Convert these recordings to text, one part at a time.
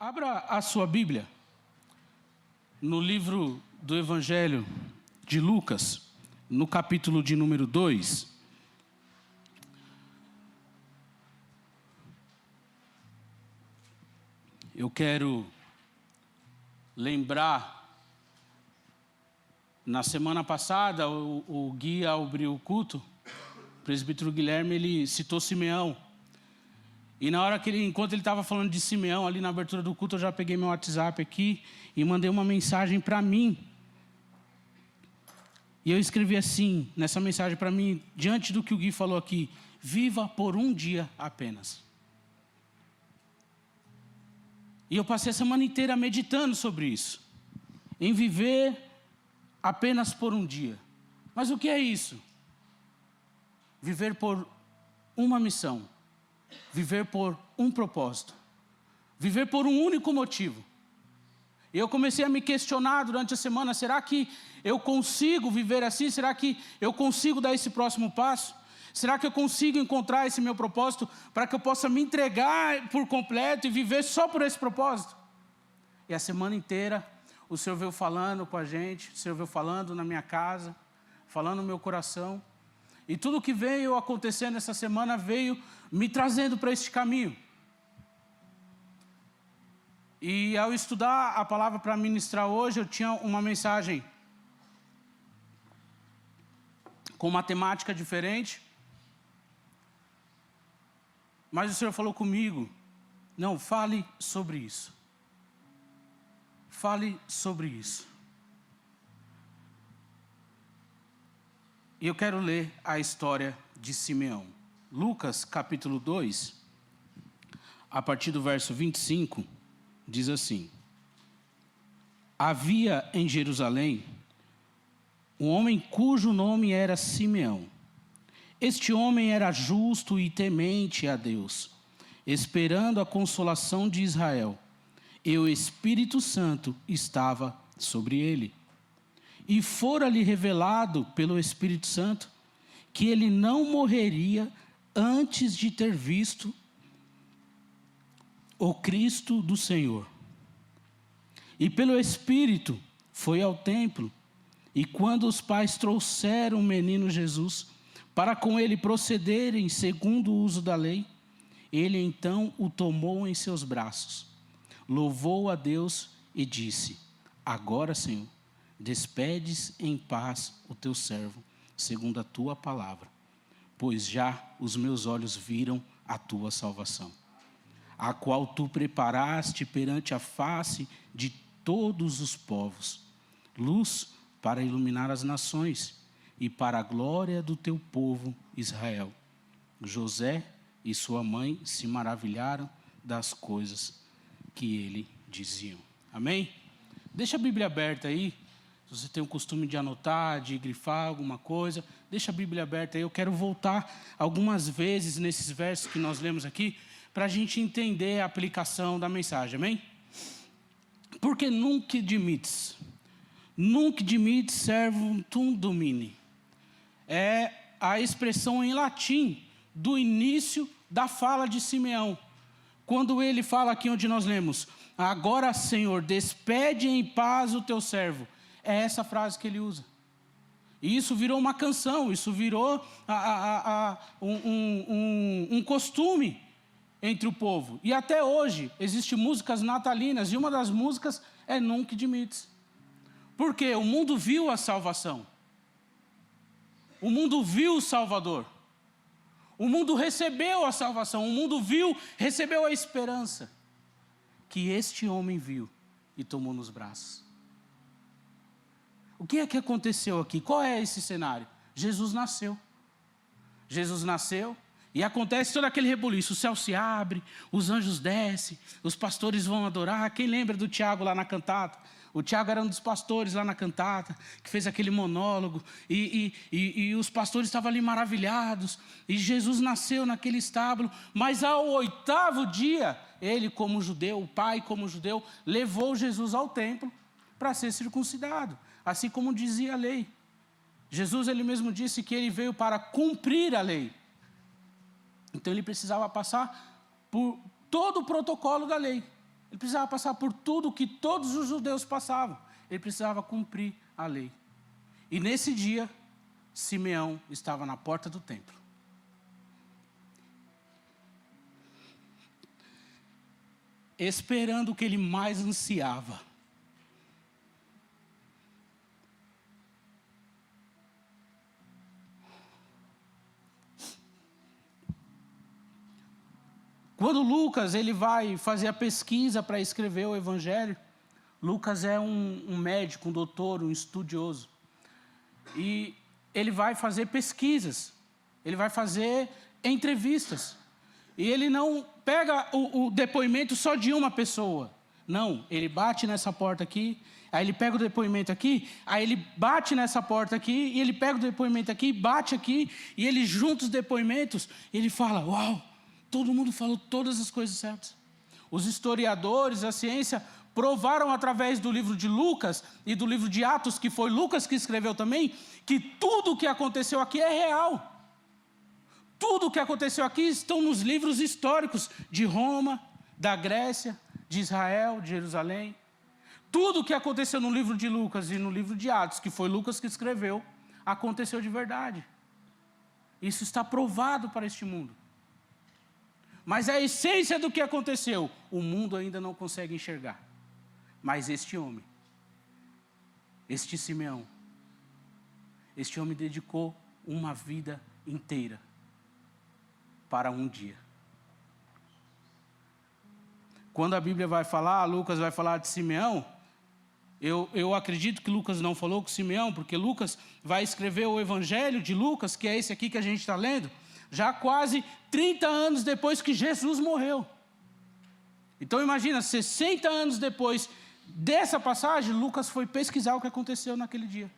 Abra a sua Bíblia no livro do Evangelho de Lucas, no capítulo de número 2. Eu quero lembrar, na semana passada, o Gui, ao abrir o culto, o presbítero Guilherme, ele citou Simeão. E na hora que enquanto ele estava falando de Simeão, ali na abertura do culto, eu já peguei meu WhatsApp aqui e mandei uma mensagem para mim. E eu escrevi assim, nessa mensagem para mim, diante do que o Gui falou aqui: viva por um dia apenas. E eu passei a semana inteira meditando sobre isso, em viver apenas por um dia. Mas o que é isso? Viver por uma missão. Viver por um propósito. Viver por um único motivo. E eu comecei a me questionar durante a semana: será que eu consigo viver assim? Será que eu consigo dar esse próximo passo? Será que eu consigo encontrar esse meu propósito para que eu possa me entregar por completo e viver só por esse propósito? E a semana inteira o Senhor veio falando com a gente, o Senhor veio falando na minha casa, falando no meu coração. E tudo que veio acontecendo essa semana veio me trazendo para este caminho. E ao estudar a palavra para ministrar hoje, eu tinha uma mensagem com uma temática diferente. Mas o Senhor falou comigo: não, fale sobre isso. Fale sobre isso. E eu quero ler a história de Simeão. Lucas, capítulo 2, a partir do verso 25, diz assim: havia em Jerusalém um homem cujo nome era Simeão. Este homem era justo e temente a Deus, esperando a consolação de Israel, e o Espírito Santo estava sobre ele. E fora-lhe revelado pelo Espírito Santo que ele não morreria antes de ter visto o Cristo do Senhor. E pelo Espírito foi ao templo, e quando os pais trouxeram o menino Jesus para com ele procederem segundo o uso da lei, ele então o tomou em seus braços, louvou a Deus e disse: agora, Senhor, despedes em paz o teu servo, segundo a tua palavra, pois já os meus olhos viram a tua salvação, a qual tu preparaste perante a face de todos os povos, luz para iluminar as nações e para a glória do teu povo Israel. José e sua mãe se maravilharam das coisas que ele diziam. Amém? Deixa a Bíblia aberta aí. Se você tem o costume de anotar, de grifar alguma coisa, deixa a Bíblia aberta aí. Eu quero voltar algumas vezes nesses versos que nós lemos aqui, para a gente entender a aplicação da mensagem, amém? Porque nunc dimitis servum tuum domini. É a expressão em latim do início da fala de Simeão. Quando ele fala aqui onde nós lemos: agora, Senhor, despede em paz o teu servo. É essa frase que ele usa. E isso virou uma canção, isso virou um costume entre o povo. E até hoje existem músicas natalinas, e uma das músicas é Nunc Dimittis. Porque o mundo viu a salvação. O mundo viu o Salvador. O mundo recebeu a salvação. O mundo recebeu a esperança que este homem viu e tomou nos braços. O que é que aconteceu aqui? Qual é esse cenário? Jesus nasceu. Jesus nasceu e acontece todo aquele rebuliço. O céu se abre, os anjos descem, os pastores vão adorar. Quem lembra do Tiago lá na cantata? O Tiago era um dos pastores lá na cantata, que fez aquele monólogo. E os pastores estavam ali maravilhados. E Jesus nasceu naquele estábulo. Mas ao 8º dia, ele como judeu, o pai como judeu, levou Jesus ao templo para ser circuncidado. Assim como dizia a lei. Jesus, ele mesmo disse que ele veio para cumprir a lei. Então ele precisava passar por todo o protocolo da lei. Ele precisava passar por tudo que todos os judeus passavam. Ele precisava cumprir a lei. E nesse dia, Simeão estava na porta do templo. Esperando o que ele mais ansiava. Quando Lucas ele vai fazer a pesquisa para escrever o Evangelho, Lucas é um médico, um doutor, um estudioso. E ele vai fazer pesquisas, ele vai fazer entrevistas. E ele não pega o depoimento só de uma pessoa. Não, ele bate nessa porta aqui, aí ele pega o depoimento aqui, aí ele bate nessa porta aqui, e ele pega o depoimento aqui, bate aqui, e ele junta os depoimentos, e ele fala, uau, todo mundo falou todas as coisas certas. Os historiadores, a ciência, provaram através do livro de Lucas e do livro de Atos, que foi Lucas que escreveu também, que tudo o que aconteceu aqui é real. Tudo o que aconteceu aqui estão nos livros históricos de Roma, da Grécia, de Israel, de Jerusalém. Tudo o que aconteceu no livro de Lucas e no livro de Atos, que foi Lucas que escreveu, aconteceu de verdade. Isso está provado para este mundo. Mas a essência do que aconteceu, o mundo ainda não consegue enxergar. Mas este homem, este Simeão, este homem dedicou uma vida inteira para um dia. Quando a Bíblia vai falar, Lucas vai falar de Simeão, eu acredito que Lucas não falou com Simeão, porque Lucas vai escrever o Evangelho de Lucas, que é esse aqui que a gente está lendo, já quase 30 anos depois que Jesus morreu. Então imagina, 60 anos depois dessa passagem, Lucas foi pesquisar o que aconteceu naquele dia.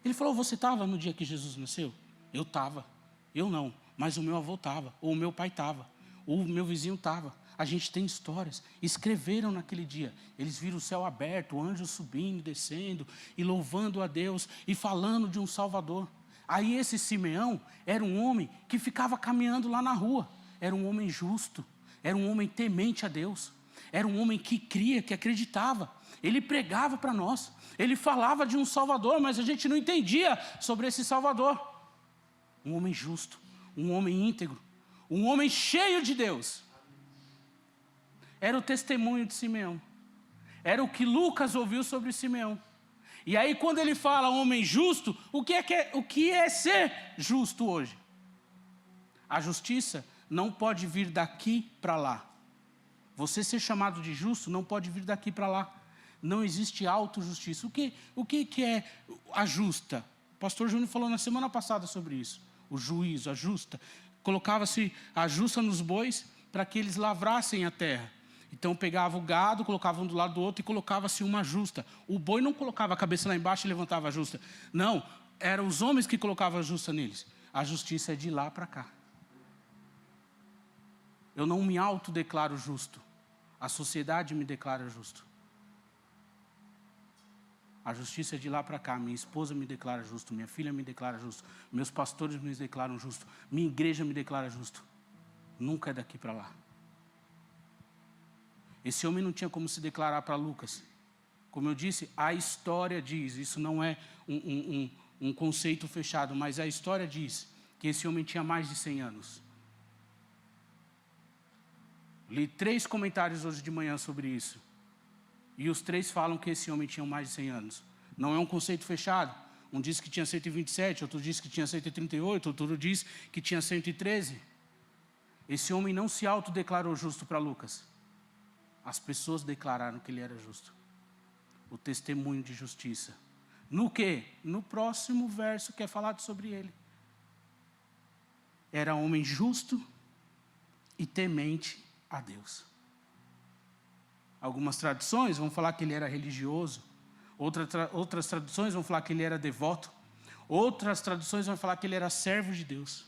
Ele falou, você estava no dia que Jesus nasceu? Eu estava. Eu não, mas o meu avô estava, ou o meu pai estava, ou o meu vizinho estava. A gente tem histórias, escreveram naquele dia. Eles viram o céu aberto, anjos subindo, descendo, e louvando a Deus, e falando de um Salvador. Aí esse Simeão era um homem que ficava caminhando lá na rua. Era um homem justo, era um homem temente a Deus. Era um homem que cria, que acreditava. Ele pregava para nós. Ele falava de um Salvador, mas a gente não entendia sobre esse Salvador. Um homem justo, um homem íntegro, um homem cheio de Deus. Era o testemunho de Simeão. Era o que Lucas ouviu sobre Simeão. E aí quando ele fala homem justo, o que é ser justo hoje? A justiça não pode vir daqui para lá. Você ser chamado de justo não pode vir daqui para lá. Não existe autojustiça. O que é a justa? O pastor Júnior falou na semana passada sobre isso. O juízo, a justa. Colocava-se a justa nos bois para que eles lavrassem a terra. Então pegava o gado, colocava um do lado do outro e colocava-se uma justa. O boi não colocava a cabeça lá embaixo e levantava a justa. Não, eram os homens que colocavam a justa neles. A justiça é de lá para cá. Eu não me autodeclaro justo. A sociedade me declara justo. A justiça é de lá para cá. Minha esposa me declara justo, minha filha me declara justo, meus pastores me declaram justo, minha igreja me declara justo. Nunca é daqui para lá. Esse homem não tinha como se declarar para Lucas. Como eu disse, a história diz, isso não é um conceito fechado, mas a história diz que esse homem tinha mais de 100 anos. Li 3 comentários hoje de manhã sobre isso. E os 3 falam que esse homem tinha mais de 100 anos. Não é um conceito fechado. Um diz que tinha 127, outro diz que tinha 138, outro diz que tinha 113. Esse homem não se autodeclarou justo para Lucas. As pessoas declararam que ele era justo. O testemunho de justiça. No quê? No próximo verso que é falado sobre ele. Era homem justo e temente a Deus. Algumas traduções vão falar que ele era religioso. Outras traduções vão falar que ele era devoto. Outras traduções vão falar que ele era servo de Deus.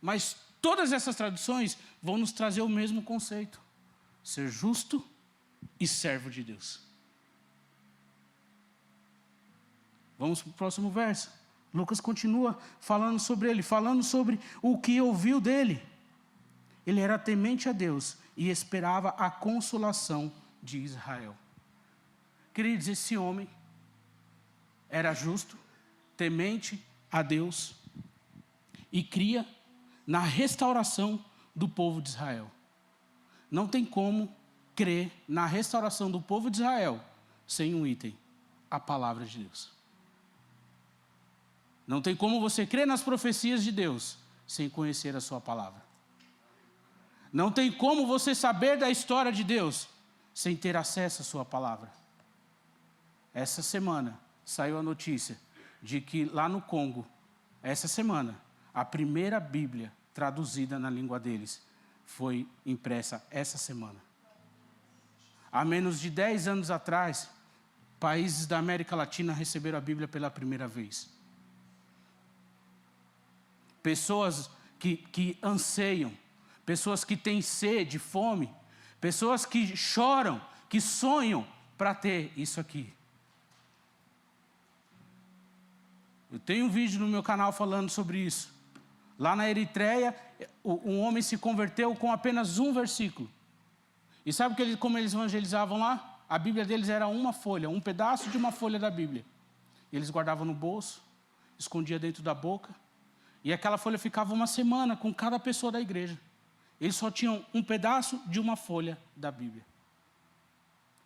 Mas todas essas traduções vão nos trazer o mesmo conceito. Ser justo e servo de Deus. Vamos para o próximo verso. Lucas continua falando sobre ele, falando sobre o que ouviu dele. ele era temente a Deus e esperava a consolação de Israel. Queridos, esse homem era justo, temente a Deus e cria na restauração do povo de Israel. Não tem como crer na restauração do povo de Israel sem um item: a palavra de Deus. Não tem como você crer nas profecias de Deus sem conhecer a sua palavra. Não tem como você saber da história de Deus sem ter acesso à sua palavra. Essa semana saiu a notícia de que lá no Congo, essa semana, a primeira Bíblia traduzida na língua deles foi impressa essa semana. Há menos de 10 anos atrás, países da América Latina receberam a Bíblia pela primeira vez. Pessoas que anseiam, pessoas que têm sede, fome, pessoas que choram, que sonham para ter isso aqui. Eu tenho um vídeo no meu canal falando sobre isso. Lá na Eritreia, um homem se converteu com apenas um versículo. E sabe como eles evangelizavam lá? A Bíblia deles era uma folha, um pedaço de uma folha da Bíblia. Eles guardavam no bolso, escondiam dentro da boca. E aquela folha ficava uma semana com cada pessoa da igreja. Eles só tinham um pedaço de uma folha da Bíblia.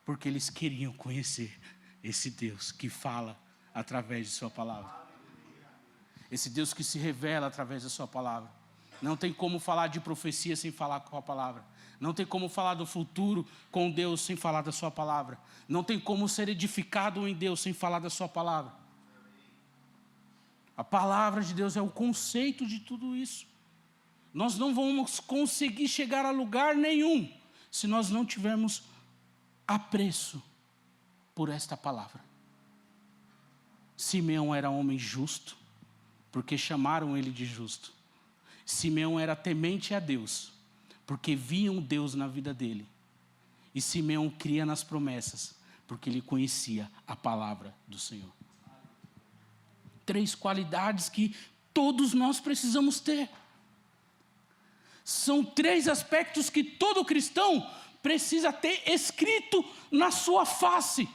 Porque eles queriam conhecer esse Deus que fala através de sua palavra. Esse Deus que se revela através da sua palavra. Não tem como falar de profecia sem falar com a palavra. Não tem como falar do futuro com Deus sem falar da sua palavra. Não tem como ser edificado em Deus sem falar da sua palavra. A palavra de Deus é o conceito de tudo isso. Nós não vamos conseguir chegar a lugar nenhum se nós não tivermos apreço por esta palavra. Simeão era homem justo, porque chamaram ele de justo. Simeão era temente a Deus, porque viam Deus na vida dele. E Simeão cria nas promessas, porque ele conhecia a palavra do Senhor. 3 qualidades que todos nós precisamos ter. São 3 aspectos que todo cristão precisa ter escrito na sua face.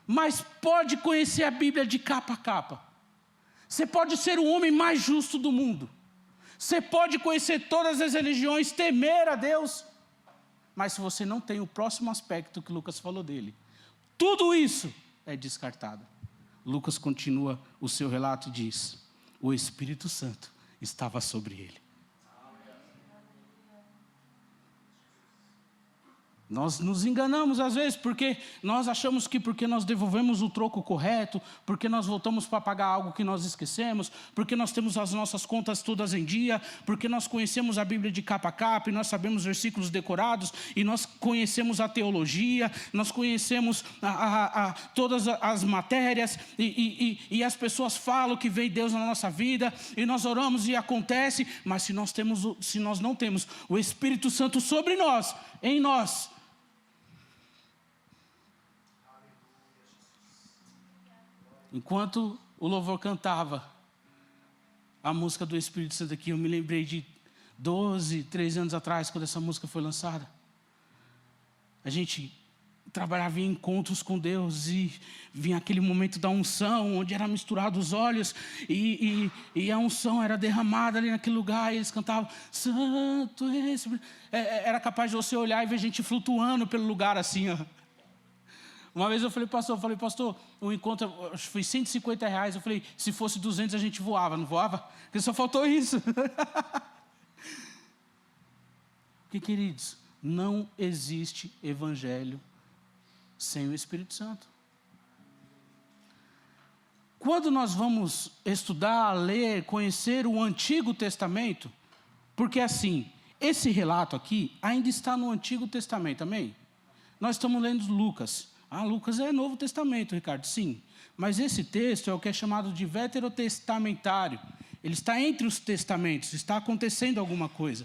Mas pode conhecer a Bíblia de capa a capa. Você pode ser o homem mais justo do mundo. Você pode conhecer todas as religiões, temer a Deus. Mas se você não tem o próximo aspecto que Lucas falou dele, tudo isso é descartado. Lucas continua o seu relato e diz: o Espírito Santo estava sobre ele. Nós nos enganamos às vezes, porque nós achamos que porque nós devolvemos o troco correto, porque nós voltamos para pagar algo que nós esquecemos, porque nós temos as nossas contas todas em dia, porque nós conhecemos a Bíblia de capa a capa, e nós sabemos versículos decorados, e nós conhecemos a teologia, nós conhecemos todas as matérias, e as pessoas falam que vem Deus na nossa vida, e nós oramos e acontece, mas se nós não temos o Espírito Santo sobre nós, em nós, enquanto o louvor cantava a música do Espírito Santo aqui, eu me lembrei de 13 anos atrás, quando essa música foi lançada. A gente trabalhava em encontros com Deus e vinha aquele momento da unção, onde era misturado os olhos e a unção era derramada ali naquele lugar, e eles cantavam Santo Espírito. Era capaz de você olhar e ver gente flutuando pelo lugar assim, ó. Uma vez eu falei, pastor, o encontro foi R$150. Eu falei, se fosse 200 a gente voava, não voava? Porque só faltou isso. Porque, queridos, não existe evangelho sem o Espírito Santo. Quando nós vamos estudar, ler, conhecer o Antigo Testamento, porque assim, esse relato aqui ainda está no Antigo Testamento, amém? Nós estamos lendo Lucas. Lucas é Novo Testamento, Ricardo, sim. Mas esse texto é o que é chamado de veterotestamentário. Ele está entre os testamentos, está acontecendo alguma coisa.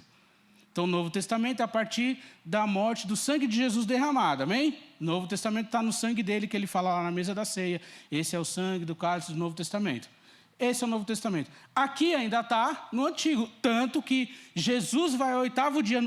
Então, o Novo Testamento é a partir da morte, do sangue de Jesus derramado, amém? O Novo Testamento está no sangue dele, que ele fala lá na mesa da ceia. Esse é o sangue do cálice do Novo Testamento. Esse é o Novo Testamento. Aqui ainda está no Antigo, tanto que Jesus vai ao 8º dia,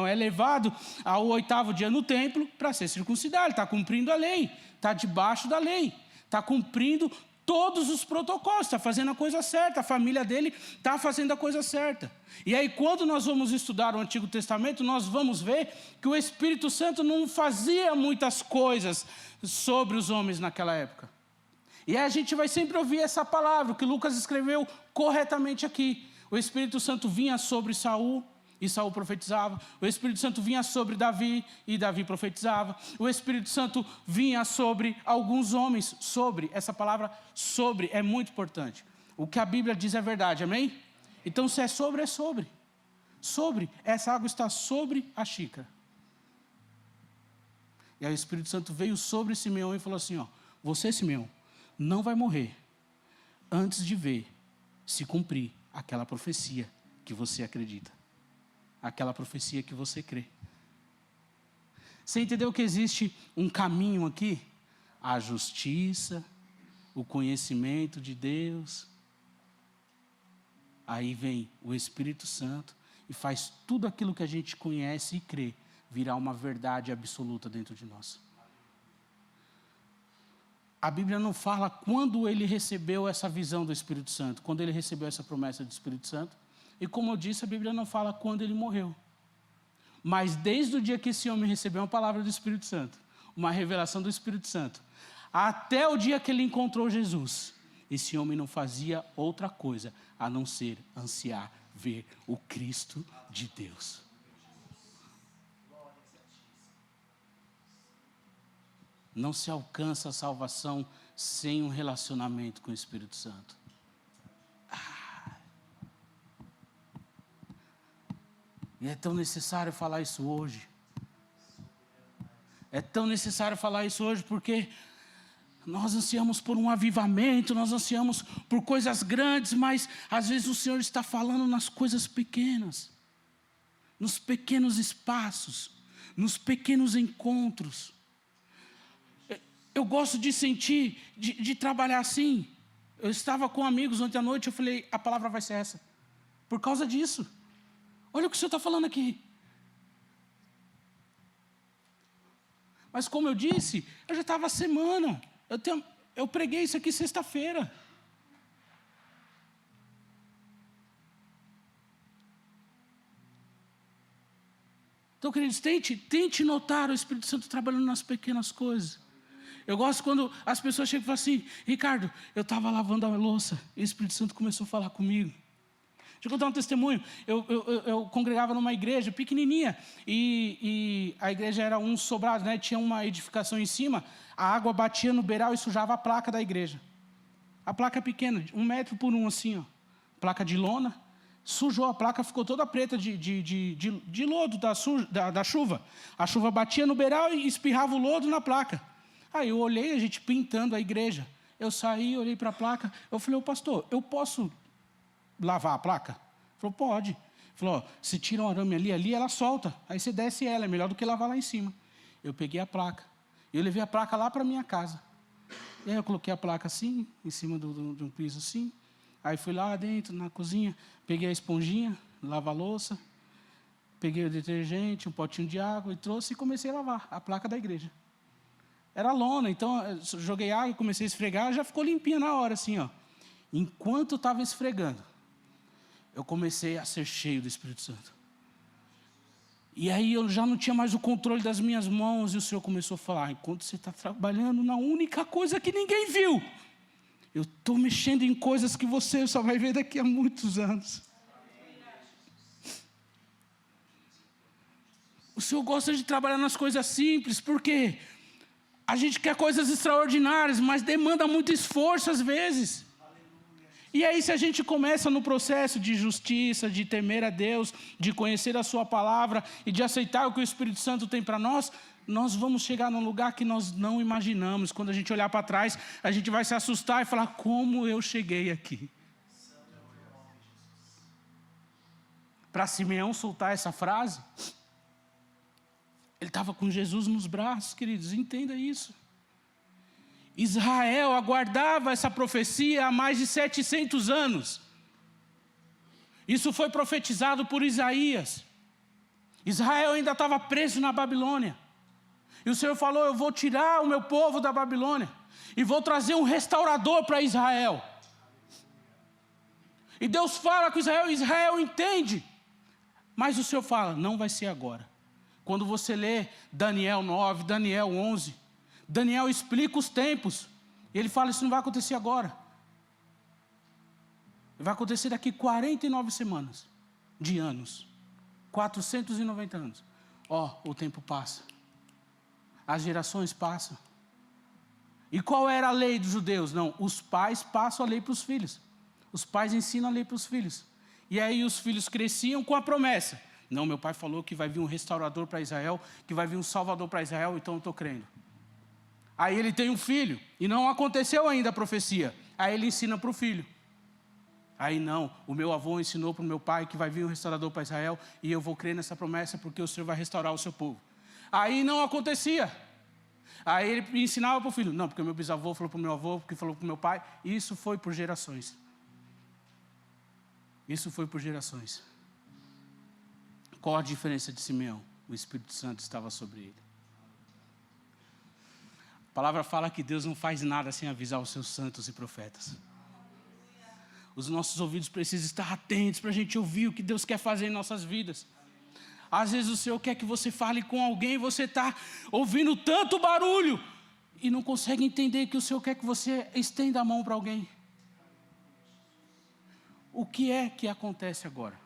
é levado ao 8º dia no templo para ser circuncidado. Ele está cumprindo a lei, está debaixo da lei, está cumprindo todos os protocolos, está fazendo a coisa certa, a família dele está fazendo a coisa certa. E aí, quando nós vamos estudar o Antigo Testamento, nós vamos ver que o Espírito Santo não fazia muitas coisas sobre os homens naquela época. E aí a gente vai sempre ouvir essa palavra, que Lucas escreveu corretamente aqui. O Espírito Santo vinha sobre Saul, e Saul profetizava. O Espírito Santo vinha sobre Davi, e Davi profetizava. O Espírito Santo vinha sobre alguns homens. Sobre, essa palavra sobre é muito importante. O que a Bíblia diz é verdade, amém? Então se é sobre, é sobre. Sobre, essa água está sobre a xícara. E aí o Espírito Santo veio sobre Simeão e falou assim, você, Simeão, não vai morrer antes de ver se cumprir aquela profecia que você acredita. Aquela profecia que você crê. Você entendeu que existe um caminho aqui? A justiça, o conhecimento de Deus. Aí vem o Espírito Santo e faz tudo aquilo que a gente conhece e crê virar uma verdade absoluta dentro de nós. A Bíblia não fala quando ele recebeu essa visão do Espírito Santo, quando ele recebeu essa promessa do Espírito Santo. E como eu disse, a Bíblia não fala quando ele morreu. Mas desde o dia que esse homem recebeu uma palavra do Espírito Santo, uma revelação do Espírito Santo, até o dia que ele encontrou Jesus, esse homem não fazia outra coisa a não ser ansiar ver o Cristo de Deus. Não se alcança a salvação sem um relacionamento com o Espírito Santo. E é tão necessário falar isso hoje. É tão necessário falar isso hoje porque nós ansiamos por um avivamento, nós ansiamos por coisas grandes, mas às vezes o Senhor está falando nas coisas pequenas, nos pequenos espaços, nos pequenos encontros. Eu gosto de sentir, de trabalhar assim. Eu estava com amigos ontem à noite, eu falei, a palavra vai ser essa. Por causa disso. Olha o que o Senhor está falando aqui. Mas como eu disse, eu já estava há semana. Eu preguei isso aqui sexta-feira. Então, queridos, tente notar o Espírito Santo trabalhando nas pequenas coisas. Eu gosto quando as pessoas chegam e falam assim, Ricardo, eu estava lavando a louça e o Espírito Santo começou a falar comigo. Deixa eu contar um testemunho. Eu congregava numa igreja pequenininha e a igreja era um sobrado, né? Tinha uma edificação em cima, a água batia no beiral e sujava a placa da igreja. A placa é pequena, 1 metro por 1 assim, placa de lona. Sujou a placa, ficou toda preta de lodo da chuva. A chuva batia no beiral e espirrava o lodo na placa. Aí eu olhei, a gente pintando a igreja. Eu saí, olhei para a placa. Eu falei, pastor, eu posso lavar a placa? Ele falou, pode. Ele falou, se tira um arame ali, ela solta. Aí você desce ela, é melhor do que lavar lá em cima. Eu peguei a placa. Eu levei a placa lá para minha casa. E aí eu coloquei a placa assim, em cima de um piso assim. Aí fui lá dentro, na cozinha, peguei a esponjinha, lava-louça, peguei o detergente, um potinho de água e trouxe e comecei a lavar a placa da igreja. Era lona, então eu joguei água, comecei a esfregar, já ficou limpinha na hora, assim, Enquanto eu estava esfregando, eu comecei a ser cheio do Espírito Santo. E aí eu já não tinha mais o controle das minhas mãos, e o Senhor começou a falar, enquanto você está trabalhando na única coisa que ninguém viu, eu estou mexendo em coisas que você só vai ver daqui a muitos anos. O Senhor gosta de trabalhar nas coisas simples, porque a gente quer coisas extraordinárias, mas demanda muito esforço às vezes. E aí se a gente começa no processo de justiça, de temer a Deus, de conhecer a sua palavra e de aceitar o que o Espírito Santo tem para nós, nós vamos chegar num lugar que nós não imaginamos. Quando a gente olhar para trás, a gente vai se assustar e falar, como eu cheguei aqui? Para Simeão soltar essa frase, ele estava com Jesus nos braços, queridos, entenda isso. Israel aguardava essa profecia há mais de 700 anos. Isso foi profetizado por Isaías. Israel ainda estava preso na Babilônia. E o Senhor falou: eu vou tirar o meu povo da Babilônia e vou trazer um restaurador para Israel. E Deus fala com Israel, Israel entende. Mas o Senhor fala: não vai ser agora. Quando você lê Daniel 9, Daniel 11, Daniel explica os tempos. E ele fala: isso não vai acontecer agora. Vai acontecer daqui 49 semanas de anos. 490 anos. O tempo passa. As gerações passam. E qual era a lei dos judeus? Não, os pais passam a lei para os filhos. Os pais ensinam a lei para os filhos. E aí os filhos cresciam com a promessa. Não, meu pai falou que vai vir um restaurador para Israel, que vai vir um salvador para Israel, então eu estou crendo. Aí ele tem um filho, e não aconteceu ainda a profecia. Aí ele ensina para o filho. Aí não, o meu avô ensinou para o meu pai que vai vir um restaurador para Israel, e eu vou crer nessa promessa porque o Senhor vai restaurar o seu povo. Aí não acontecia. Aí ele ensinava para o filho. Não, porque o meu bisavô falou para o meu avô, porque falou para o meu pai. Isso foi por gerações. Isso foi por gerações. Qual a diferença de Simeão? O Espírito Santo estava sobre ele. A palavra fala que Deus não faz nada sem avisar os seus santos e profetas. Os nossos ouvidos precisam estar atentos para a gente ouvir o que Deus quer fazer em nossas vidas. Às vezes o Senhor quer que você fale com alguém e você está ouvindo tanto barulho e não consegue entender que o Senhor quer que você estenda a mão para alguém. O que é que acontece agora?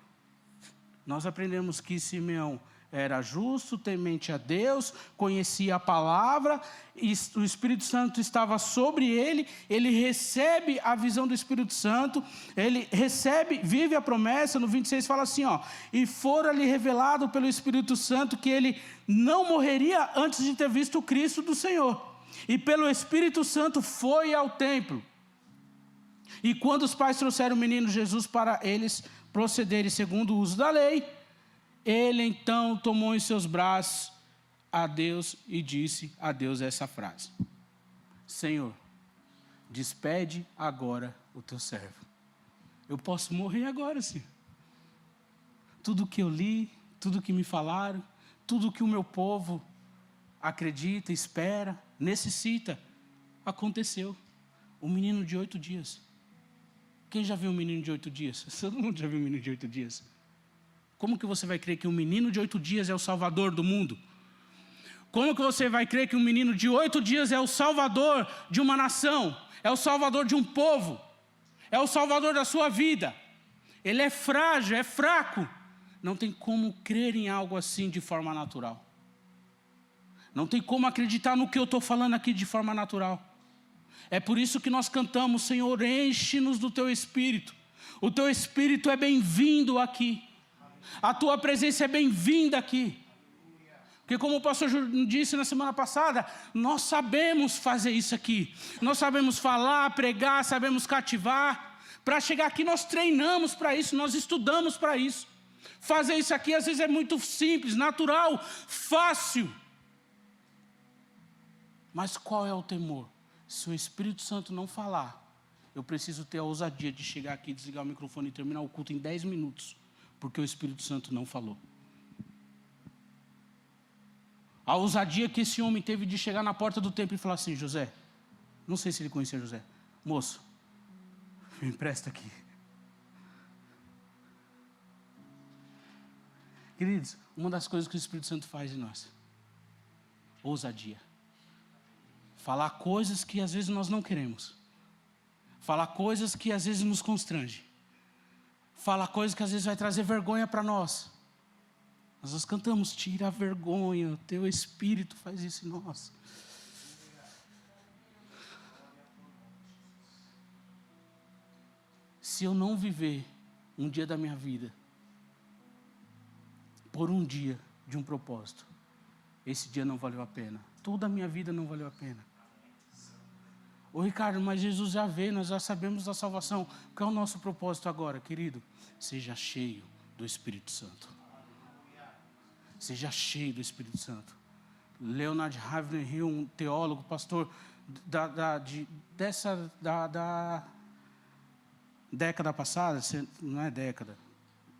Nós aprendemos que Simeão era justo, temente a Deus, conhecia a palavra, e o Espírito Santo estava sobre ele, ele recebe a visão do Espírito Santo, ele recebe, vive a promessa. No 26 fala assim, e fora-lhe revelado pelo Espírito Santo que ele não morreria antes de ter visto o Cristo do Senhor. E pelo Espírito Santo foi ao templo. E quando os pais trouxeram o menino Jesus para eles procederem segundo o uso da lei, ele então tomou em seus braços a Deus e disse a Deus essa frase: Senhor, despede agora o teu servo. Eu posso morrer agora, sim. Tudo que eu li, tudo que me falaram, tudo que o meu povo acredita, espera, necessita, aconteceu. Um menino de 8 dias. Quem já viu um menino de 8 dias? Todo mundo já viu um menino de 8 dias. Como que você vai crer que um menino de 8 dias é o salvador do mundo? Como que você vai crer que um menino de 8 dias é o salvador de uma nação? É o salvador de um povo? É o salvador da sua vida? Ele é frágil, é fraco. Não tem como crer em algo assim de forma natural. Não tem como acreditar no que eu estou falando aqui de forma natural. É por isso que nós cantamos: Senhor, enche-nos do Teu Espírito. O Teu Espírito é bem-vindo aqui. A Tua presença é bem-vinda aqui. Porque como o pastor Júlio disse na semana passada, nós sabemos fazer isso aqui. Nós sabemos falar, pregar, sabemos cativar. Para chegar aqui nós treinamos para isso, nós estudamos para isso. Fazer isso aqui às vezes é muito simples, natural, fácil. Mas qual é o temor? Se o Espírito Santo não falar, eu preciso ter a ousadia de chegar aqui, desligar o microfone e terminar o culto em 10 minutos. Porque o Espírito Santo não falou. A ousadia que esse homem teve de chegar na porta do templo e falar assim: José, não sei se ele conhecia José, moço, me empresta aqui. Queridos, uma das coisas que o Espírito Santo faz em nós, ousadia. Falar coisas que às vezes nós não queremos. Falar coisas que às vezes nos constrangem. Falar coisas que às vezes vai trazer vergonha para nós. Mas nós cantamos: tira a vergonha, o Teu Espírito faz isso em nós. Se eu não viver um dia da minha vida por um dia de um propósito, esse dia não valeu a pena. Toda a minha vida não valeu a pena. Ô Ricardo, mas Jesus já veio, nós já sabemos da salvação. Qual é o nosso propósito agora, querido? Seja cheio do Espírito Santo. Seja cheio do Espírito Santo. Leonard Ravenhill, um teólogo, pastor da década passada, não é década,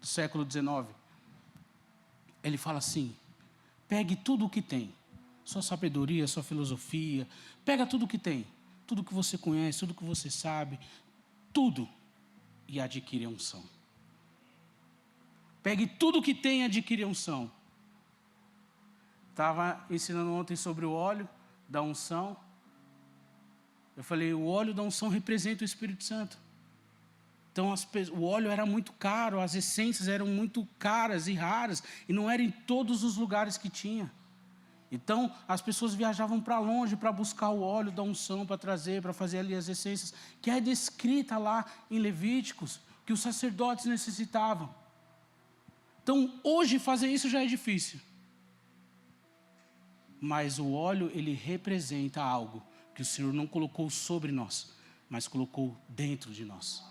do século XIX. Ele fala assim: pegue tudo o que tem, sua sabedoria, sua filosofia, pega tudo o que tem, tudo que você conhece, tudo que você sabe, tudo, e adquire a unção. Pegue tudo o que tem e adquire a unção. Estava ensinando ontem sobre o óleo da unção. Eu falei, o óleo da unção representa o Espírito Santo. Então, o óleo era muito caro, as essências eram muito caras e raras, e não era em todos os lugares que tinha. Então, as pessoas viajavam para longe para buscar o óleo da unção, para trazer, para fazer ali as essências, que é descrita lá em Levíticos, que os sacerdotes necessitavam. Então, hoje fazer isso já é difícil. Mas o óleo, ele representa algo que o Senhor não colocou sobre nós, mas colocou dentro de nós,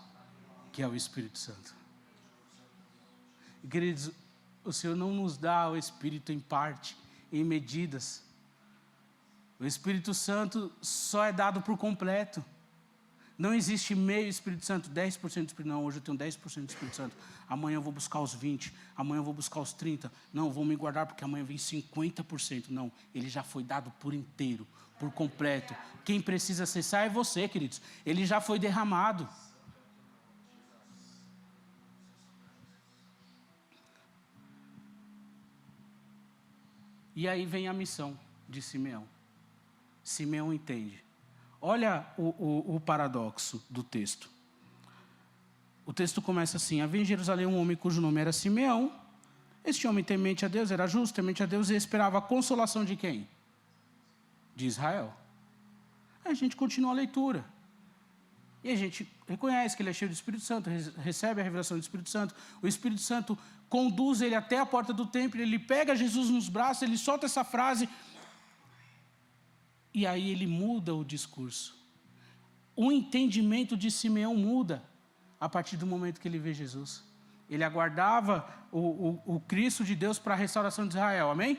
que é o Espírito Santo. E, queridos, o Senhor não nos dá o Espírito em parte, em medidas. O Espírito Santo só é dado por completo. Não existe meio Espírito Santo, 10% do Espírito. Não, hoje eu tenho 10% do Espírito Santo. Amanhã eu vou buscar os 20%. Amanhã eu vou buscar os 30%. Não, vou me guardar porque amanhã vem 50%. Não, ele já foi dado por inteiro, por completo. Quem precisa acessar é você, queridos. Ele já foi derramado. E aí vem a missão de Simeão. Simeão entende. Olha o paradoxo do texto. O texto começa assim: havia em Jerusalém um homem cujo nome era Simeão. Este homem temente a Deus, era justo, temente a Deus, e esperava a consolação de quem? De Israel. Aí a gente continua a leitura. E a gente reconhece que ele é cheio do Espírito Santo, recebe a revelação do Espírito Santo. O Espírito Santo conduz ele até a porta do templo, ele pega Jesus nos braços, ele solta essa frase. E aí ele muda o discurso. O entendimento de Simeão muda a partir do momento que ele vê Jesus. Ele aguardava o Cristo de Deus para a restauração de Israel, amém?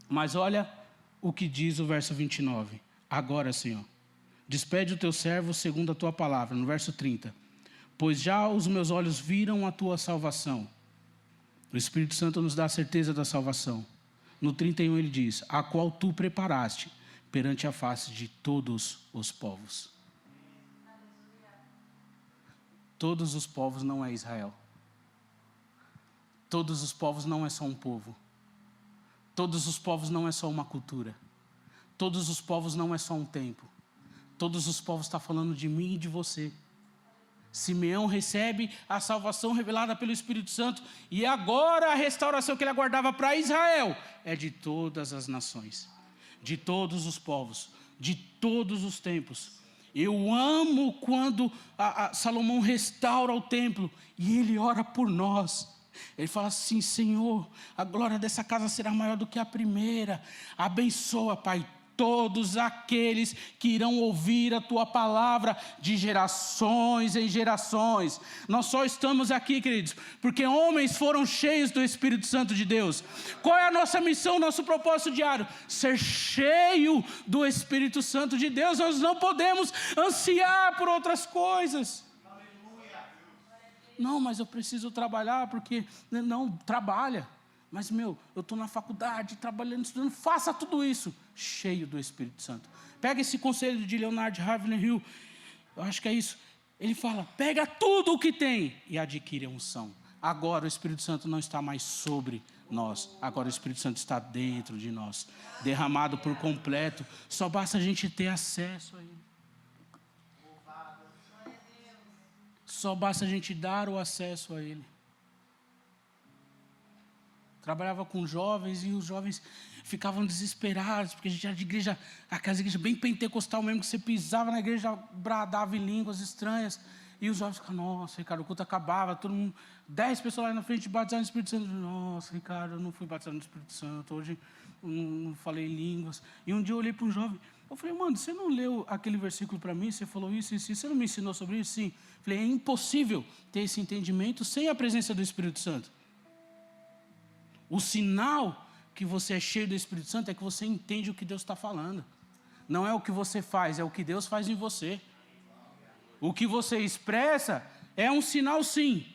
Mas olha o que diz o verso 29. Agora, Senhor, despede o teu servo segundo a tua palavra. No verso 30. Pois já os meus olhos viram a tua salvação. O Espírito Santo nos dá a certeza da salvação. No 31 ele diz: a qual tu preparaste perante a face de todos os povos. Todos os povos não é Israel. Todos os povos não é só um povo. Todos os povos não é só uma cultura. Todos os povos não é só um tempo. Todos os povos estão falando de mim e de você. Simeão recebe a salvação revelada pelo Espírito Santo, e agora a restauração que ele aguardava para Israel é de todas as nações, de todos os povos, de todos os tempos. Eu amo quando Salomão restaura o templo e ele ora por nós. Ele fala assim: Senhor, a glória dessa casa será maior do que a primeira. Abençoa, Pai, todos aqueles que irão ouvir a tua palavra de gerações em gerações. Nós só estamos aqui, queridos, porque homens foram cheios do Espírito Santo de Deus. Qual é a nossa missão, nosso propósito diário? Ser cheio do Espírito Santo de Deus. Nós não podemos ansiar por outras coisas. Não, mas eu preciso trabalhar, porque... Não, trabalha. Mas, eu estou na faculdade, trabalhando, estudando, faça tudo isso, cheio do Espírito Santo. Pega esse conselho de Leonard Ravenhill, eu acho que é isso. Ele fala: pega tudo o que tem e adquire a unção. Agora o Espírito Santo não está mais sobre nós, agora o Espírito Santo está dentro de nós, derramado por completo. Só basta a gente ter acesso a Ele. Só basta a gente dar o acesso a Ele. Trabalhava com jovens e os jovens ficavam desesperados, porque a gente era de igreja, aquelas igrejas bem pentecostal mesmo, que você pisava na igreja, bradava em línguas estranhas, e os jovens ficavam: nossa, Ricardo, o culto acabava, todo mundo, 10 pessoas lá na frente batizaram no Espírito Santo. Nossa, Ricardo, eu não fui batizado no Espírito Santo, hoje não falei línguas. E um dia eu olhei para um jovem, eu falei: mano, você não leu aquele versículo para mim? Você falou isso, você não me ensinou sobre isso? Sim. Falei: é impossível ter esse entendimento sem a presença do Espírito Santo. O sinal que você é cheio do Espírito Santo é que você entende o que Deus está falando. Não é o que você faz, é o que Deus faz em você. O que você expressa é um sinal, sim,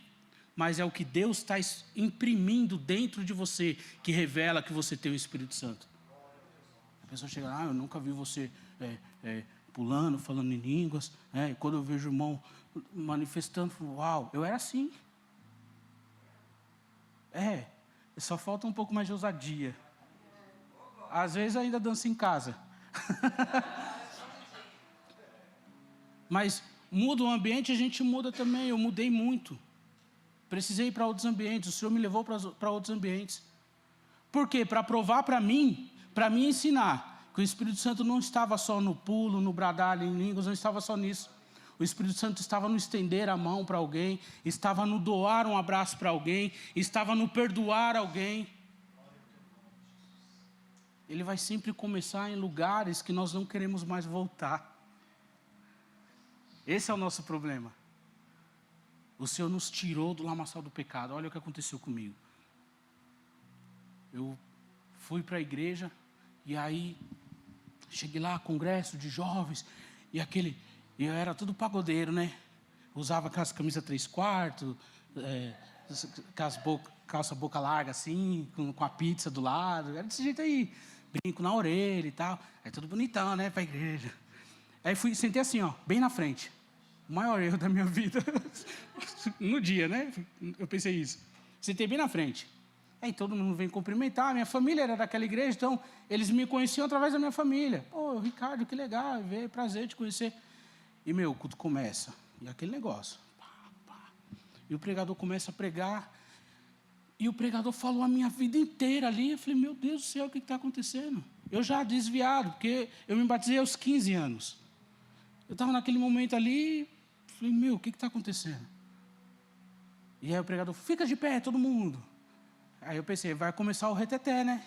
mas é o que Deus está imprimindo dentro de você que revela que você tem o Espírito Santo. A pessoa chega lá, eu nunca vi você pulando, falando em línguas. E quando eu vejo o irmão manifestando, uau, eu era assim. Só falta um pouco mais de ousadia. Às vezes ainda danço em casa. Mas muda o ambiente, a gente muda também. Eu mudei muito. Precisei ir para outros ambientes. O Senhor me levou para outros ambientes. Por quê? Para provar para mim ensinar que o Espírito Santo não estava só no pulo, no bradar em línguas, não estava só nisso. O Espírito Santo estava no estender a mão para alguém, estava no doar um abraço para alguém, estava no perdoar alguém. Ele vai sempre começar em lugares que nós não queremos mais voltar. Esse é o nosso problema. O Senhor nos tirou do lamaçal do pecado. Olha o que aconteceu comigo. Eu fui para a igreja e aí cheguei lá, congresso de jovens, e eu era tudo pagodeiro, né? Usava aquelas camisas 3/4, calça boca larga assim, com a pizza do lado, era desse jeito aí. Brinco na orelha e tal. Aí tudo bonitão, né, para a igreja. Aí sentei assim, ó, bem na frente. O maior erro da minha vida. No dia, né? Eu pensei isso. Sentei bem na frente. Aí todo mundo vem cumprimentar. Minha família era daquela igreja, então eles me conheciam através da minha família. Pô, Ricardo, que legal, prazer te conhecer. E o culto começa. E aquele negócio. E o pregador começa a pregar. E o pregador falou a minha vida inteira ali. Eu falei, meu Deus do céu, o que está acontecendo? Eu já desviado, porque eu me batizei aos 15 anos. Eu estava naquele momento ali, falei, o que está acontecendo? E aí o pregador, fica de pé, todo mundo. Aí eu pensei, vai começar o reteté, né?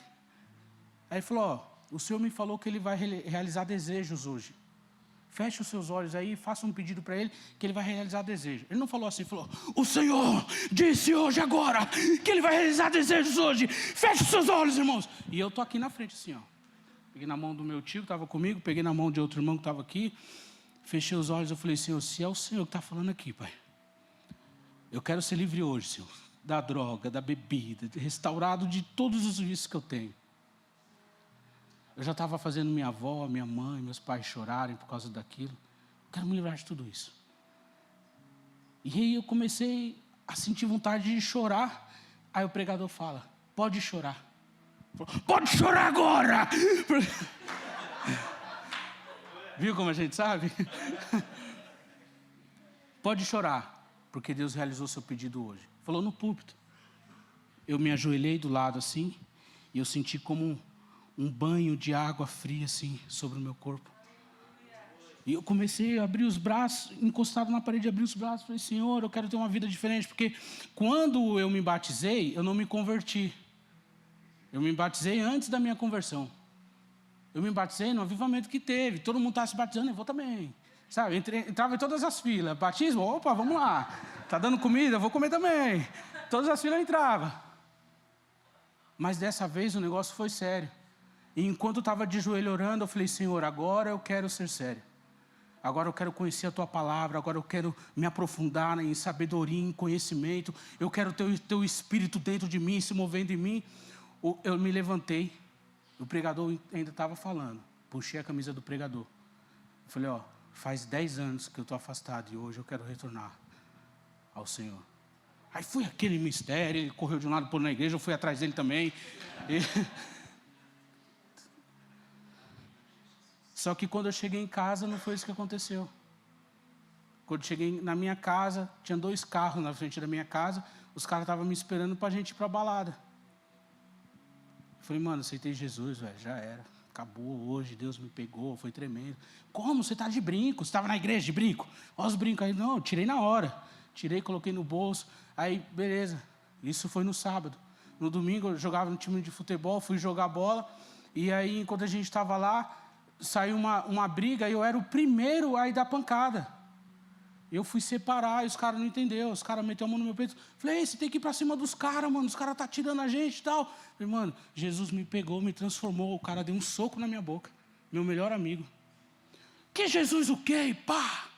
Aí ele falou, o Senhor me falou que Ele vai realizar desejos hoje. Feche os seus olhos aí, faça um pedido para Ele, que Ele vai realizar desejo. Ele não falou assim, falou, o Senhor disse hoje, agora, que Ele vai realizar desejos hoje. Feche os seus olhos, irmãos. E eu estou aqui na frente assim, ó. Peguei na mão do meu tio que estava comigo, peguei na mão de outro irmão que estava aqui, fechei os olhos, eu falei, Senhor, se é o Senhor que está falando aqui, Pai, eu quero ser livre hoje, Senhor, da droga, da bebida, restaurado de todos os vícios que eu tenho. Eu já estava fazendo minha avó, minha mãe, meus pais chorarem por causa daquilo. Eu quero me livrar de tudo isso. E aí eu comecei a sentir vontade de chorar. Aí o pregador fala, pode chorar. Pode chorar agora! Viu como a gente sabe? Pode chorar, porque Deus realizou seu pedido hoje. Falou no púlpito. Eu me ajoelhei do lado assim, e eu senti como um banho de água fria assim sobre o meu corpo. E eu comecei a abrir os braços, encostado na parede, abri os braços, falei, Senhor, eu quero ter uma vida diferente, porque quando eu me batizei, eu não me converti. Eu me batizei antes da minha conversão. Eu me batizei no avivamento que teve, todo mundo estava se batizando, eu vou também. Sabe, entrava em todas as filas, batismo, opa, vamos lá. Está dando comida, eu vou comer também. Todas as filas eu entrava. Mas dessa vez o negócio foi sério. E enquanto eu estava de joelho orando, eu falei, Senhor, agora eu quero ser sério. Agora eu quero conhecer a Tua palavra, agora eu quero me aprofundar em sabedoria, em conhecimento. Eu quero ter o Teu Espírito dentro de mim, se movendo em mim. Eu me levantei, o pregador ainda estava falando. Puxei a camisa do pregador. Falei, faz 10 anos que eu estou afastado e hoje eu quero retornar ao Senhor. Aí foi aquele mistério, ele correu de um lado para o outro na igreja, eu fui atrás dele também. Só que quando eu cheguei em casa, não foi isso que aconteceu. Quando cheguei na minha casa, tinha 2 carros na frente da minha casa, os caras estavam me esperando para a gente ir para a balada. Eu falei, mano, aceitei Jesus, velho, já era. Acabou hoje, Deus me pegou, foi tremendo. Como? Você está de brinco? Você estava na igreja de brinco? Olha os brincos aí. Não, eu tirei na hora. Tirei, coloquei no bolso. Aí, beleza. Isso foi no sábado. No domingo, eu jogava no time de futebol, fui jogar bola. E aí, enquanto a gente estava lá, saiu uma briga e eu era o primeiro a ir dar pancada. Eu fui separar e os caras não entenderam. Os caras meteram a mão no meu peito. Falei, você tem que ir para cima dos caras, mano. Os caras estão tirando a gente e tal. Falei, mano, Jesus me pegou, me transformou. O cara deu um soco na minha boca. meu melhor amigo. Que Jesus o quê? E pá!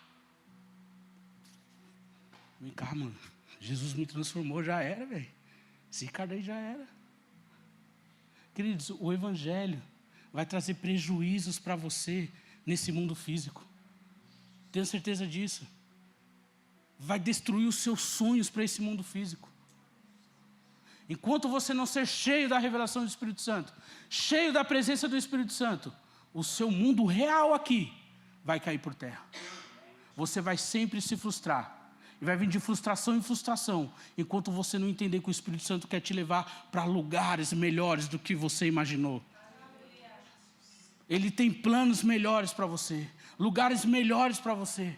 Vem cá, mano. Jesus me transformou, já era, velho. Esse cara aí já era. Queridos, o Evangelho vai trazer prejuízos para você nesse mundo físico. Tenho certeza disso. Vai destruir os seus sonhos para esse mundo físico. Enquanto você não ser cheio da revelação do Espírito Santo, cheio da presença do Espírito Santo, o seu mundo real aqui vai cair por terra. Você vai sempre se frustrar. E vai vir de frustração em frustração, enquanto você não entender que o Espírito Santo quer te levar para lugares melhores do que você imaginou. Ele tem planos melhores para você, lugares melhores para você.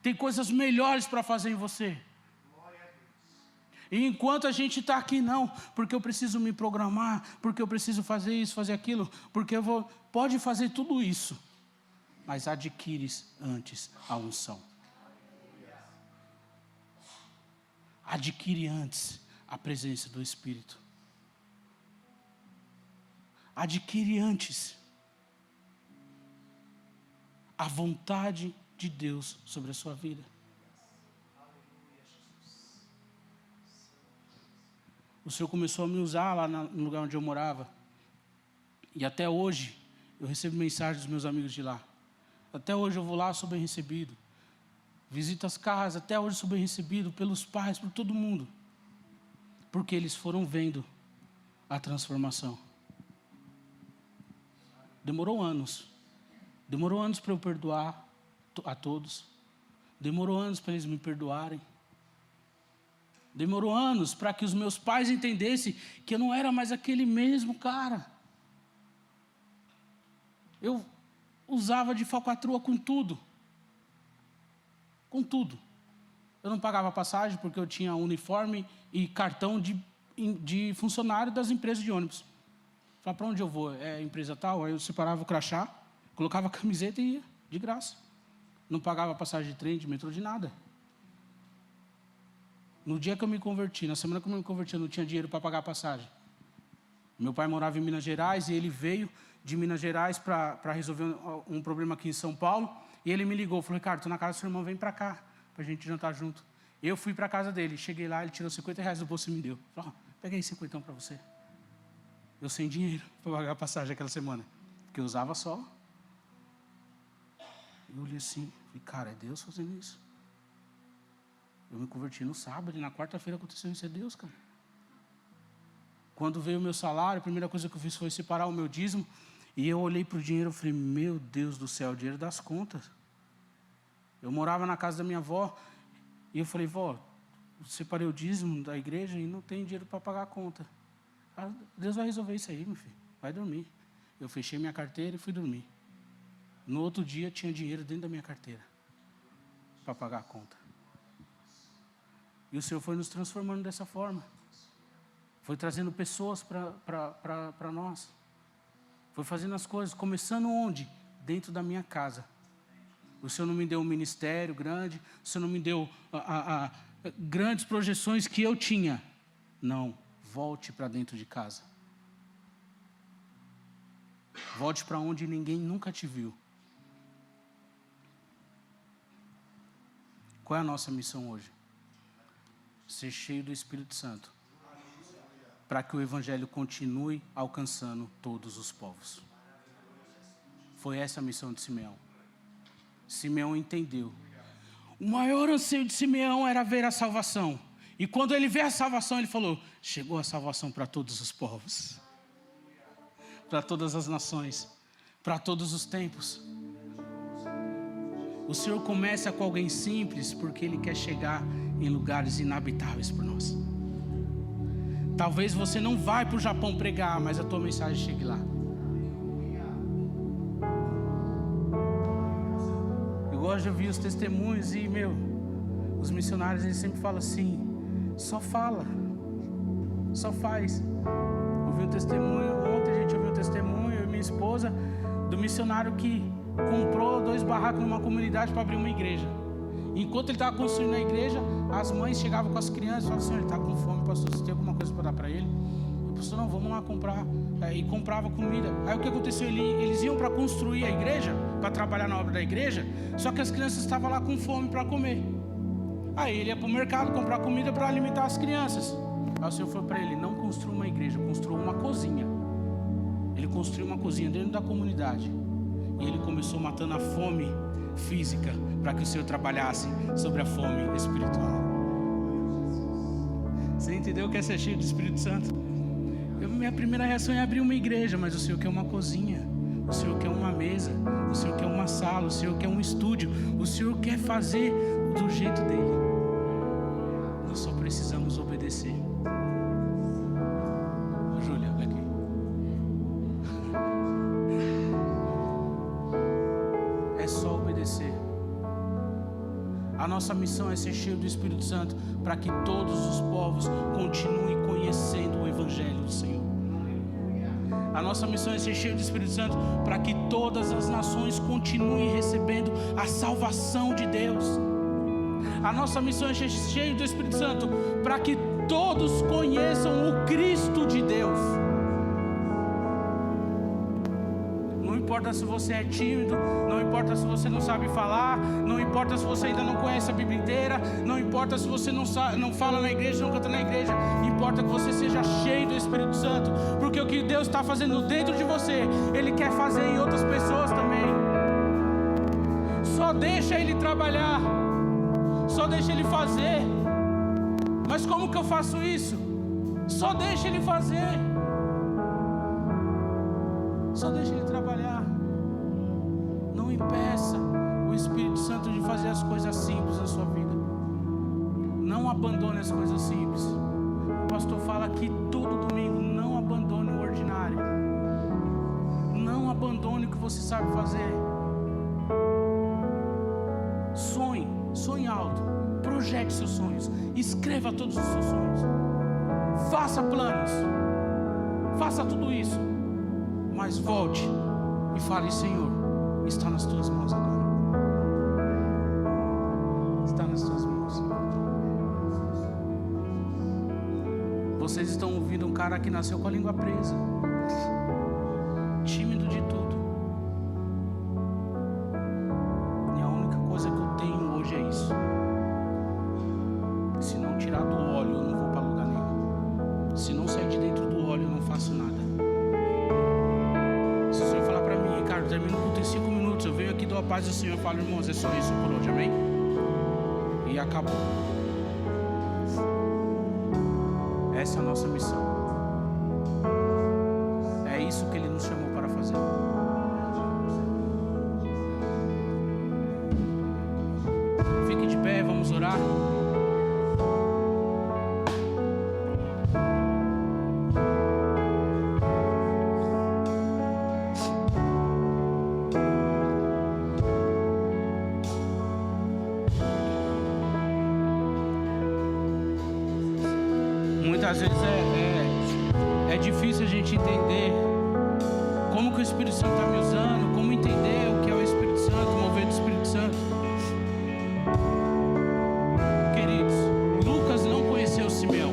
Tem coisas melhores para fazer em você. E enquanto a gente está aqui, não, porque eu preciso me programar, porque eu preciso fazer isso, fazer aquilo, porque eu vou... Pode fazer tudo isso, mas adquire antes a unção. Adquire antes a presença do Espírito. Adquire antes a vontade de Deus sobre a sua vida. O Senhor começou a me usar lá no lugar onde eu morava. E até hoje eu recebo mensagens dos meus amigos de lá. Até hoje eu vou lá, sou bem recebido. Visito as casas, até hoje sou bem recebido pelos pais, por todo mundo. Porque eles foram vendo a transformação. Demorou anos. Demorou anos para eu perdoar a todos. Demorou anos para eles me perdoarem. Demorou anos para que os meus pais entendessem que eu não era mais aquele mesmo cara. Eu usava de falcatrua com tudo. Com tudo. Eu não pagava passagem porque eu tinha uniforme e cartão de funcionário das empresas de ônibus. Falava, para onde eu vou? É empresa tal? Aí eu separava o crachá, colocava a camiseta e ia, de graça. Não pagava passagem de trem, de metrô, de nada. No dia que eu me converti, na semana que eu me converti, eu não tinha dinheiro para pagar a passagem. Meu pai morava em Minas Gerais e ele veio de Minas Gerais para resolver um problema aqui em São Paulo. E ele me ligou, falou, Ricardo, estou na casa do seu irmão, vem para cá, para a gente jantar junto. Eu fui para a casa dele, cheguei lá, ele tirou R$50 do bolso e me deu. Falou, pega aí 50 para você. Eu sem dinheiro para pagar a passagem aquela semana, porque eu usava só. Eu olhei assim, falei, cara, é Deus fazendo isso. Eu me converti no sábado e na quarta-feira aconteceu isso, é Deus, cara. Quando veio o meu salário, a primeira coisa que eu fiz foi separar o meu dízimo. E eu olhei para o dinheiro e falei, meu Deus do céu, o dinheiro das contas. Eu morava na casa da minha avó e eu falei, vó, separei o dízimo da igreja e não tem dinheiro para pagar a conta. Ah, Deus vai resolver isso aí, meu filho, vai dormir. Eu fechei minha carteira e fui dormir. No outro dia tinha dinheiro dentro da minha carteira para pagar a conta. E o Senhor foi nos transformando dessa forma. Foi trazendo pessoas para nós. Foi fazendo as coisas, começando onde? Dentro da minha casa. O Senhor não me deu um ministério grande, o Senhor não me deu grandes projeções que eu tinha. Não, volte para dentro de casa. Volte para onde ninguém nunca te viu. Qual é a nossa missão hoje? Ser cheio do Espírito Santo, para que o Evangelho continue alcançando todos os povos. Foi essa a missão de Simeão. Simeão entendeu. O maior anseio de Simeão era ver a salvação. E quando ele vê a salvação, ele falou, chegou a salvação para todos os povos. Para todas as nações. Para todos os tempos. O Senhor começa com alguém simples, porque Ele quer chegar em lugares inabitáveis por nós. Talvez você não vai para o Japão pregar, mas a tua mensagem chegue lá. Eu gosto de ouvir os testemunhos e, os missionários, eles sempre falam assim, só fala, só faz. Ouvi um testemunho, ontem a gente ouviu um testemunho, eu e minha esposa, do missionário que comprou 2 barracos numa comunidade para abrir uma igreja. Enquanto ele estava construindo a igreja, as mães chegavam com as crianças e falavam assim, ele está com fome, pastor, você tem alguma coisa para dar para ele? O pastor, não, vamos lá comprar. Aí comprava comida. Aí o que aconteceu? Eles iam para construir a igreja, para trabalhar na obra da igreja, só que as crianças estavam lá com fome para comer. Aí ele ia para o mercado comprar comida para alimentar as crianças. Aí o Senhor falou para ele: não construa uma igreja, construa uma cozinha. Ele construiu uma cozinha dentro da comunidade. E ele começou matando a fome física, para que o Senhor trabalhasse sobre a fome espiritual. Você entendeu o que é ser cheio do Espírito Santo? Minha primeira reação é abrir uma igreja, mas o Senhor quer uma cozinha, o Senhor quer uma mesa, o Senhor quer uma sala, o Senhor quer um estúdio, o Senhor quer fazer do jeito dele. Nós só precisamos obedecer. Júlia, olha aqui. É só obedecer. A nossa missão é ser cheio do Espírito Santo, para que todos os povos continuem conhecendo o Evangelho do Senhor. A nossa missão é ser cheio do Espírito Santo, para que todas as nações continuem recebendo a salvação de Deus. A nossa missão é ser cheio do Espírito Santo, para que todos conheçam o Cristo de Deus. Não importa se você é tímido, não importa se você não sabe falar, não importa se você ainda não conhece a Bíblia inteira, não importa se você não fala na igreja, não canta na igreja, importa que você seja cheio do Espírito Santo, porque o que Deus está fazendo dentro de você, Ele quer fazer em outras pessoas também. Só deixa Ele trabalhar, só deixa Ele fazer. Mas como que eu faço isso? Só deixa Ele fazer. Só deixa Ele trabalhar. Não impeça o Espírito Santo de fazer as coisas simples na sua vida. Não abandone as coisas simples. O pastor fala aqui todo domingo: não abandone o ordinário. Não abandone o que você sabe fazer. Sonhe alto. Projete seus sonhos. Escreva todos os seus sonhos. Faça planos. Faça tudo isso. Mas volte e fale: Senhor, está nas tuas mãos agora. Está nas tuas mãos. Vocês estão ouvindo um cara que nasceu com a língua presa, tímido de tudo. E a única coisa que eu tenho hoje é isso. Se não tirar do óleo, eu não vou para lugar nenhum. Se não sair de dentro do óleo, eu não faço nada. Se o Senhor falar para mim: Ricardo, termina o culto em 5 minutos, eu venho aqui, dou a paz do Senhor, eu falo: irmãos, é só isso por hoje, amém? E acabou. Essa é a nossa missão. É isso que Ele nos chamou para fazer. Fique de pé, vamos orar. Muitas vezes é difícil a gente entender como que o Espírito Santo está me usando, como entender o que é o Espírito Santo, o mover do Espírito Santo. Queridos, Lucas não conheceu Simeão.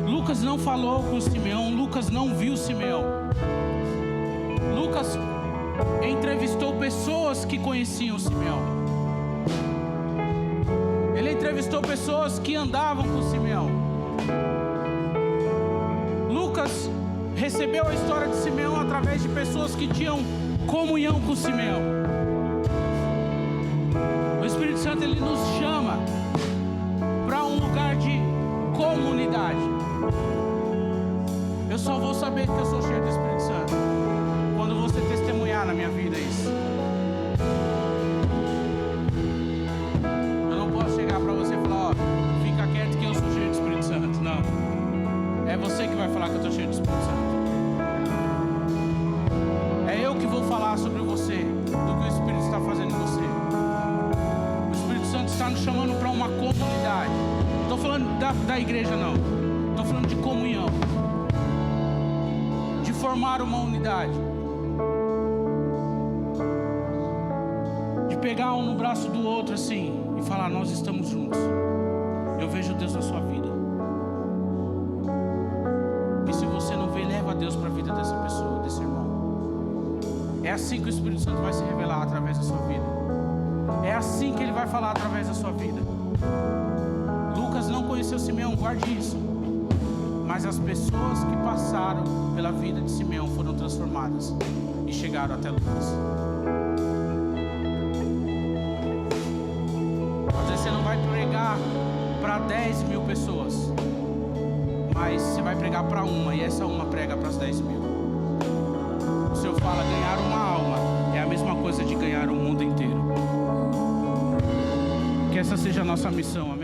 Lucas não falou com Simeão. Lucas não viu Simeão. Lucas entrevistou pessoas que conheciam Simeão. Ele entrevistou pessoas que andavam com Simeão. Lucas recebeu a história de Simeão através de pessoas que tinham comunhão com Simeão. O Espírito Santo, ele nos chama para um lugar de comunidade. Eu só vou saber que eu sou cheio do Espírito Santo quando você testemunhar na minha vida isso. Chegar para você e falar: ó, fica quieto que eu sou cheio do Espírito Santo. Não, é você que vai falar que eu estou cheio do Espírito Santo. É eu que vou falar sobre você, do que o Espírito está fazendo em você. O Espírito Santo está nos chamando para uma comunidade. Não estou falando da igreja, não. Estou falando de comunhão, de formar uma unidade, de pegar um no braço do outro assim e falar: nós estamos juntos. Eu vejo Deus na sua vida. a Deus para a vida dessa pessoa, desse irmão. É assim que o Espírito Santo vai se revelar através da sua vida. É assim que ele vai falar através da sua vida. Lucas não conheceu Simeão, guarde isso. Mas as pessoas que passaram pela vida de Simeão foram transformadas e chegaram até Lucas. Às vezes você não vai pregar para 10 mil pessoas, mas você vai pregar para uma, e essa uma prega para as 10 mil. O Senhor fala, ganhar uma alma é a mesma coisa de ganhar o mundo inteiro. Que essa seja a nossa missão, amém?